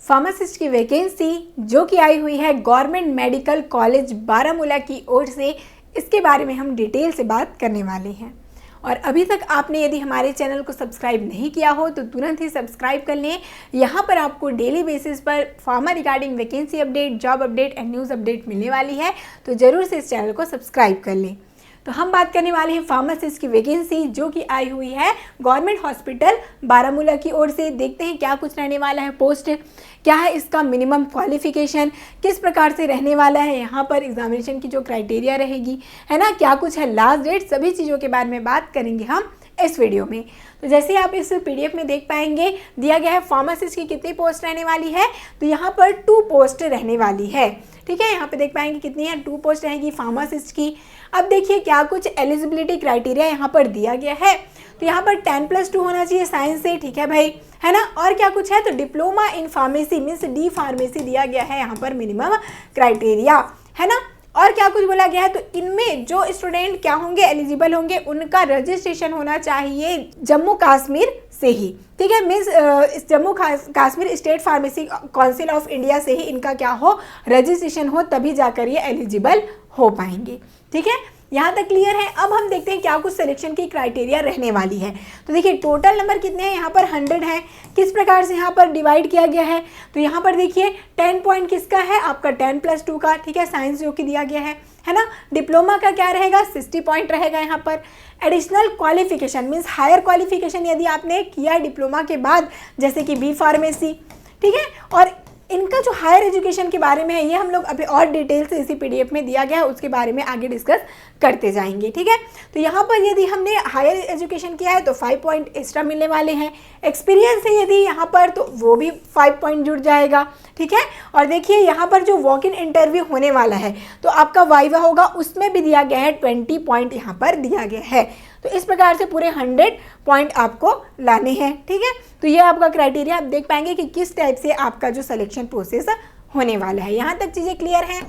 Pharmacist की vacancy जो कि आई हुई है गवर्नमेंट मेडिकल कॉलेज बारामूला की ओर से, इसके बारे में हम डिटेल से बात करने वाले हैं। और अभी तक आपने यदि हमारे चैनल को सब्सक्राइब नहीं किया हो तो तुरंत ही सब्सक्राइब कर लें। यहाँ पर आपको डेली बेसिस पर pharma regarding vacancy update, job update and news update मिलने वाली है, तो ज़रूर से इस चैनल को सब्सक्राइब कर लें। तो हम बात करने वाले हैं फार्मासिस्ट की वैकेंसी जो कि आई हुई है गवर्नमेंट हॉस्पिटल बारामूला की ओर से। देखते हैं क्या कुछ रहने वाला है, पोस्ट क्या है, इसका मिनिमम क्वालिफिकेशन किस प्रकार से रहने वाला है, यहाँ पर एग्जामिनेशन की जो क्राइटेरिया रहेगी है ना, क्या कुछ है, लास्ट डेट, सभी चीज़ों के बारे में बात करेंगे हम इस वीडियो में। तो जैसे आप इस पीडीएफ में देख पाएंगे दिया गया है फार्मासिस्ट की कितनी पोस्ट रहने वाली है, तो यहाँ पर 2 पोस्ट रहने वाली है। ठीक है, यहाँ पे देख पाएंगे कितनी है, 2 पोस्ट रहेगी फार्मासिस्ट की। अब देखिए क्या कुछ एलिजिबिलिटी क्राइटेरिया यहाँ पर दिया गया है, तो यहाँ पर 10+2 होना चाहिए साइंस से, ठीक है भाई, है ना। और क्या कुछ है, तो diploma in pharmacy means D pharmacy दिया गया है यहाँ पर मिनिमम क्राइटेरिया, है ना। और क्या कुछ बोला गया है, तो इनमें जो स्टूडेंट क्या होंगे, एलिजिबल होंगे, उनका रजिस्ट्रेशन होना चाहिए जम्मू कश्मीर से ही, ठीक है, means Jammu Kashmir state pharmacy council of India से ही इनका क्या हो, रजिस्ट्रेशन हो, तभी जाकर ये एलिजिबल हो पाएंगे। ठीक है, यहाँ तक क्लियर है। अब हम देखते हैं क्या कुछ सिलेक्शन की क्राइटेरिया रहने वाली है। तो देखिए टोटल नंबर कितने हैं, यहाँ पर 100 है। किस प्रकार से यहाँ पर डिवाइड किया गया है, तो यहाँ पर देखिए 10 पॉइंट किसका है, आपका 10+2 का, ठीक है, साइंस जो कि दिया गया है ना। डिप्लोमा का क्या रहेगा, 60 पॉइंट रहेगा यहाँ पर। Additional qualification means higher qualification यदि आपने किया डिप्लोमा के बाद, जैसे कि बी फार्मेसी, ठीक है। और इनका जो हायर एजुकेशन के बारे में है ये हम लोग अभी और डिटेल से इसी पीडीएफ में दिया गया है, उसके बारे में आगे डिस्कस करते जाएंगे। ठीक है, तो यहाँ पर यदि हमने हायर एजुकेशन किया है तो 5 पॉइंट एक्स्ट्रा मिलने वाले हैं। एक्सपीरियंस है यदि यहाँ पर, तो वो भी 5 पॉइंट जुड़ जाएगा। ठीक है, और देखिए यहाँ पर जो वॉक इन इंटरव्यू होने वाला है तो आपका वाइवा होगा, उसमें भी दिया गया है 20 पॉइंट यहाँ पर दिया गया है। तो इस प्रकार से पूरे 100 पॉइंट आपको लाने हैं। ठीक है, तो ये आपका क्राइटेरिया, आप देख पाएंगे कि किस टाइप से आपका जो सिलेक्शन प्रोसेस होने वाला है। यहाँ तक चीज़ें क्लियर हैं।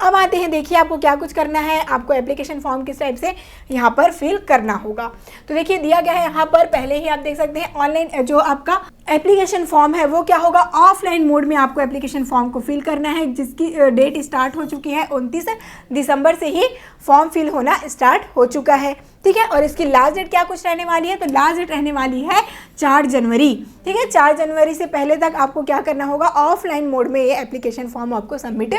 अब आते हैं, देखिए आपको क्या कुछ करना है, आपको एप्लीकेशन फॉर्म किस टाइप से यहाँ पर फिल करना होगा। तो देखिए दिया गया है यहाँ पर, पहले ही आप देख सकते हैं ऑनलाइन जो आपका एप्लीकेशन फॉर्म है वो क्या होगा, ऑफलाइन मोड में आपको एप्लीकेशन फॉर्म को फिल करना है, जिसकी डेट स्टार्ट हो चुकी है 29 दिसंबर से ही फॉर्म फिल होना स्टार्ट हो चुका है। ठीक है, और इसकी लास्ट डेट क्या कुछ रहने वाली है, तो लास्ट डेट रहने वाली है 4 जनवरी। ठीक है, 4 जनवरी से पहले तक आपको क्या करना होगा, ऑफलाइन मोड में ये एप्लीकेशन फॉर्म आपको सबमिट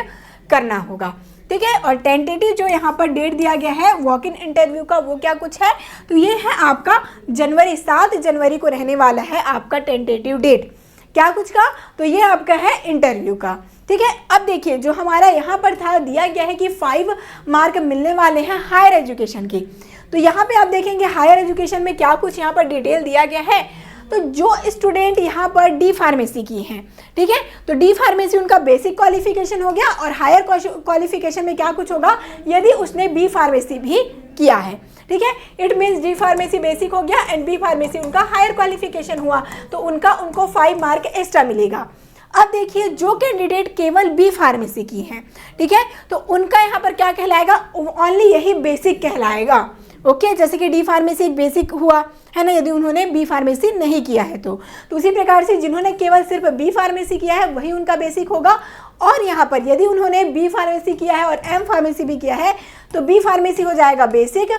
करना होगा। ठीक है, और टेंटेटिव जो यहाँ पर डेट दिया गया है वॉक इन इंटरव्यू का, वो क्या कुछ है, तो ये है आपका 7 जनवरी को रहने वाला है आपका टेंटेटिव डेट। क्या कुछ का, तो ये आपका है इंटरव्यू का। ठीक है, अब देखिए जो हमारा यहाँ पर था दिया गया है कि 5 मार्क मिलने वाले हैं हायर एजुकेशन की। तो यहाँ पे आप देखेंगे हायर एजुकेशन में क्या कुछ यहाँ पर डिटेल दिया गया है। तो जो स्टूडेंट यहाँ पर डी फार्मेसी की हैं, ठीक है, तो डी फार्मेसी उनका बेसिक क्वालिफिकेशन हो गया, और हायर क्वालिफिकेशन में क्या कुछ होगा, यदि उसने बी फार्मेसी भी किया है। ठीक है, it means D pharmacy basic हो गया एंड बी फार्मेसी उनका हायर क्वालिफिकेशन हुआ, तो उनको 5 मार्क एक्स्ट्रा मिलेगा। अब देखिए जो कैंडिडेट केवल बी फार्मेसी की हैं, ठीक है, तो उनका यहाँ पर क्या कहलाएगा, ओनली यही बेसिक कहलाएगा। ओके, जैसे कि डी फार्मेसी बेसिक हुआ है ना, यदि उन्होंने बी फार्मेसी नहीं किया है तो उसी प्रकार से जिन्होंने केवल सिर्फ बी फार्मेसी किया है वही उनका बेसिक होगा। और यहाँ पर यदि उन्होंने बी फार्मेसी किया है और एम फार्मेसी भी किया है तो बी फार्मेसी हो जाएगा बेसिक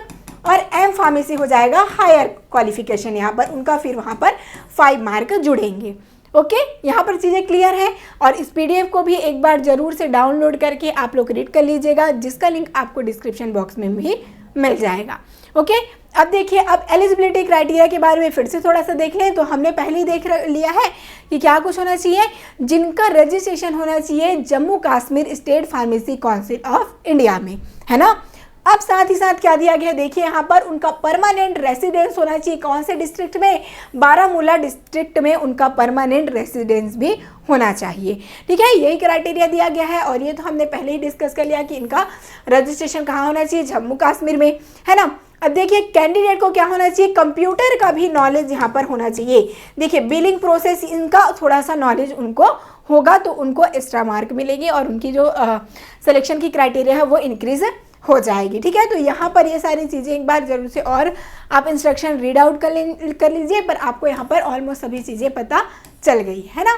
और एम फार्मेसी हो जाएगा हायर क्वालिफिकेशन, यहाँ पर उनका फिर वहाँ पर 5 मार्क जुड़ेंगे। ओके, यहाँ पर चीज़ें क्लियर है। और इस पीडीएफ को भी एक बार ज़रूर से डाउनलोड करके आप लोग रीड कर लीजिएगा, जिसका लिंक आपको डिस्क्रिप्शन बॉक्स में भी मिल जाएगा। ओके, अब देखिए, अब एलिजिबिलिटी क्राइटेरिया के बारे में फिर से थोड़ा सा देख लें। तो हमने पहले ही देख लिया है कि क्या कुछ होना चाहिए, जिनका रजिस्ट्रेशन होना चाहिए Jammu Kashmir state pharmacy council of India में, है ना। अब साथ ही साथ क्या दिया गया है, देखिए यहाँ पर उनका परमानेंट रेसिडेंस होना चाहिए, कौन से डिस्ट्रिक्ट में, बारामूला डिस्ट्रिक्ट में उनका परमानेंट रेसिडेंस भी होना चाहिए। ठीक है, यही क्राइटेरिया दिया गया है। और ये तो हमने पहले ही डिस्कस कर लिया कि इनका रजिस्ट्रेशन कहाँ होना चाहिए, जम्मू कश्मीर में, है ना। अब देखिए कैंडिडेट को क्या होना चाहिए, कंप्यूटर का भी नॉलेज यहाँ पर होना चाहिए। देखिए बिलिंग प्रोसेस इनका थोड़ा सा नॉलेज उनको होगा तो उनको एक्स्ट्रा मार्क मिलेंगे और उनकी जो सिलेक्शन की क्राइटेरिया है वो इंक्रीज हो जाएगी। ठीक है, तो यहाँ पर ये सारी चीज़ें एक बार जरूर से और आप इंस्ट्रक्शन रीड आउट कर लीजिए, पर आपको यहाँ पर ऑलमोस्ट सभी चीज़ें पता चल गई है ना।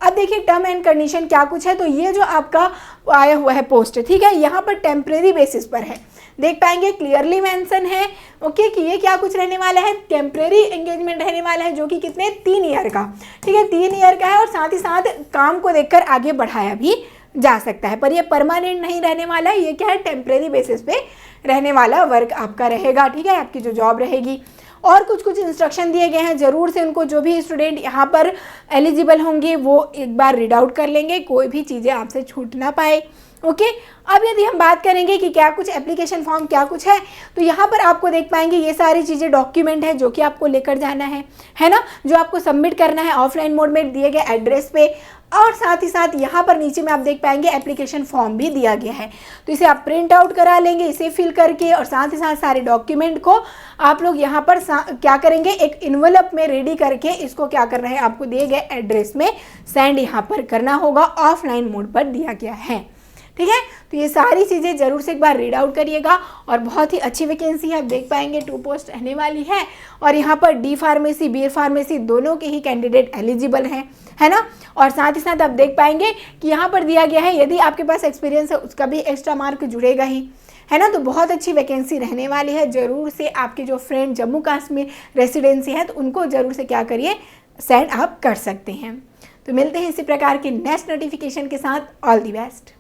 अब देखिए टर्म एंड कंडीशन क्या कुछ है। तो ये जो आपका आया हुआ है पोस्ट, ठीक है, यहाँ पर टेम्परेरी बेसिस पर है, देख पाएंगे क्लियरली मेंशन है ओके कि ये क्या कुछ रहने वाला है, टेम्परेरी एंगेजमेंट रहने वाला है, जो कि कितने 3 ईयर का, ठीक है, 3 ईयर का है। और साथ ही साथ काम को देखकर आगे बढ़ाया भी जा सकता है, पर ये परमानेंट नहीं रहने वाला है, ये क्या है, टेम्परेरी बेसिस पे रहने वाला वर्क आपका रहेगा, ठीक है, आपकी जो जॉब रहेगी। और कुछ इंस्ट्रक्शन दिए गए हैं, ज़रूर से उनको जो भी स्टूडेंट यहाँ पर एलिजिबल होंगे वो एक बार रीड आउट कर लेंगे, कोई भी चीज़ें आपसे छूट ना पाए ओके। अब यदि हम बात करेंगे कि क्या कुछ एप्लीकेशन फॉर्म क्या कुछ है, तो यहाँ पर आपको देख पाएंगे ये सारी चीज़ें डॉक्यूमेंट है जो कि आपको लेकर जाना है ना, जो आपको सबमिट करना है ऑफलाइन मोड में दिए गए एड्रेस पे। और साथ ही साथ यहाँ पर नीचे में आप देख पाएंगे एप्लीकेशन फॉर्म भी दिया गया है, तो इसे आप प्रिंट आउट करा लेंगे, इसे फिल करके, और साथ ही साथ सारे डॉक्यूमेंट को आप लोग यहाँ पर क्या करेंगे, एक इन्वेलप में रेडी करके इसको क्या करना है, आपको दिए गए एड्रेस में सेंड यहाँ पर करना होगा, ऑफलाइन मोड पर दिया गया है, ठीक है। तो ये सारी चीज़ें ज़रूर से एक बार रीड आउट करिएगा। और बहुत ही अच्छी वैकेंसी है, आप देख पाएंगे 2 पोस्ट रहने वाली है, और यहाँ पर डी फार्मेसी बी फार्मेसी दोनों के ही कैंडिडेट एलिजिबल हैं, है ना। और साथ ही साथ आप देख पाएंगे कि यहाँ पर दिया गया है यदि आपके पास एक्सपीरियंस है उसका भी एक्स्ट्रा मार्क जुड़ेगा ही, है ना। तो बहुत अच्छी वैकेंसी रहने वाली है, ज़रूर से आपके जो फ्रेंड जम्मू कश्मीर रेसिडेंसी है तो उनको ज़रूर से क्या करिए, सेंड आप कर सकते हैं। तो मिलते हैं इसी प्रकार के नेक्स्ट नोटिफिकेशन के साथ। All the best.